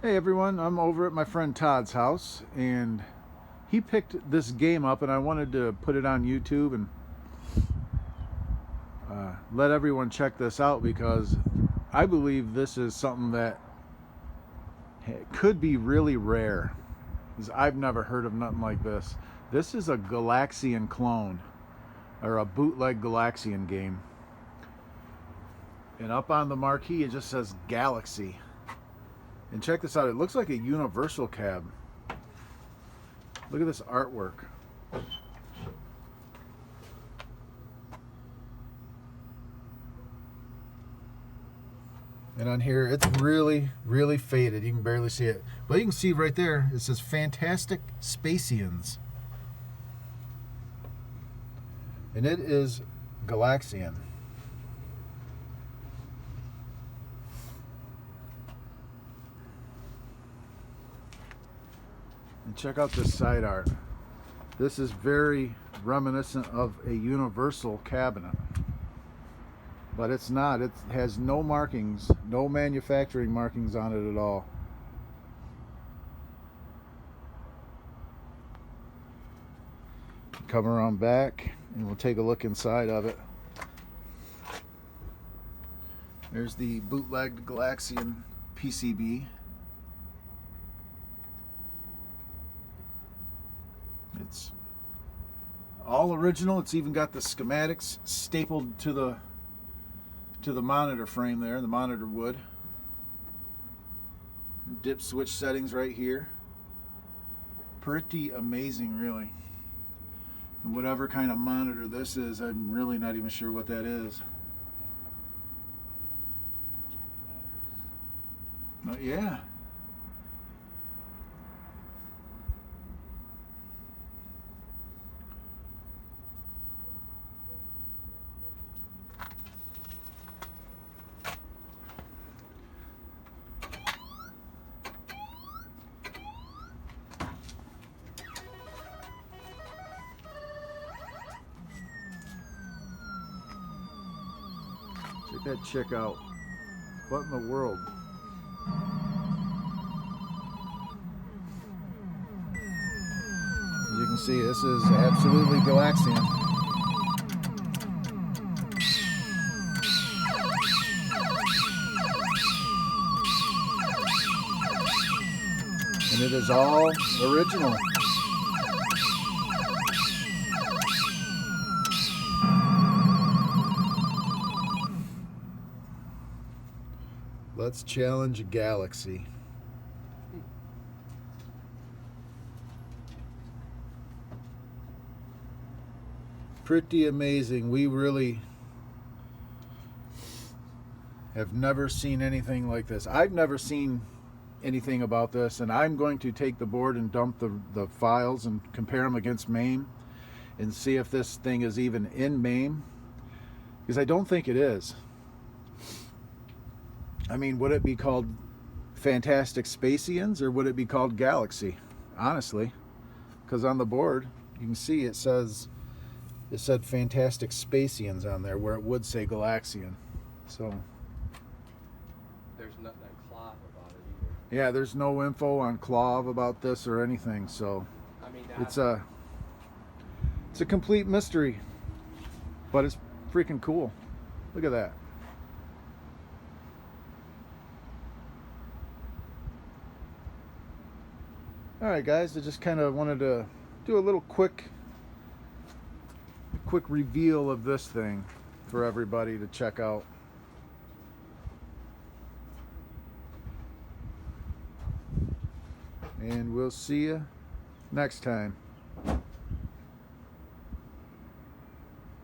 Hey everyone, I'm over at my friend Todd's house and he picked this game up and I wanted to put it on YouTube and let everyone check this out because I believe this is something that could be really rare because I've never heard of nothing like this. This is a Galaxian clone or a bootleg Galaxian game, and up on the marquee it just says Galaxy. And check this out, it looks like a universal cab. Look at this artwork. And on here, it's really, really faded. You can barely see it. But you can see right there, it says Fantastic Spacians. And it is Galaxian. And check out this side art. This is very reminiscent of a universal cabinet. But it's not. It has no markings, no manufacturing markings on it at all. Come around back and we'll take a look inside of it. There's the bootlegged Galaxian PCB. It's all original. It's even got the schematics stapled to the monitor frame there, the monitor wood. Dip switch settings right here. Pretty amazing, really. And whatever kind of monitor this is, I'm really not even sure what that is. But yeah. Check that chick out. What in the world? As you can see, this is absolutely Galaxian. And it is all original. Let's challenge a Galaxy. Pretty amazing. We really have never seen anything like this. I've never seen anything about this, and I'm going to take the board and dump the files and compare them against MAME and see if this thing is even in MAME, because I don't think it is. I mean, would it be called Fantastic Spacians or would it be called Galaxy? Honestly, because on the board you can see it said Fantastic Spacians on there where it would say Galaxian. So there's nothing on Clav about it either. yeah, there's no info on Clav about this or anything. So I mean, it's a complete mystery, but it's freaking cool. Look at that. Alright guys, I just kind of wanted to do a little quick reveal of this thing for everybody to check out. And we'll see you next time.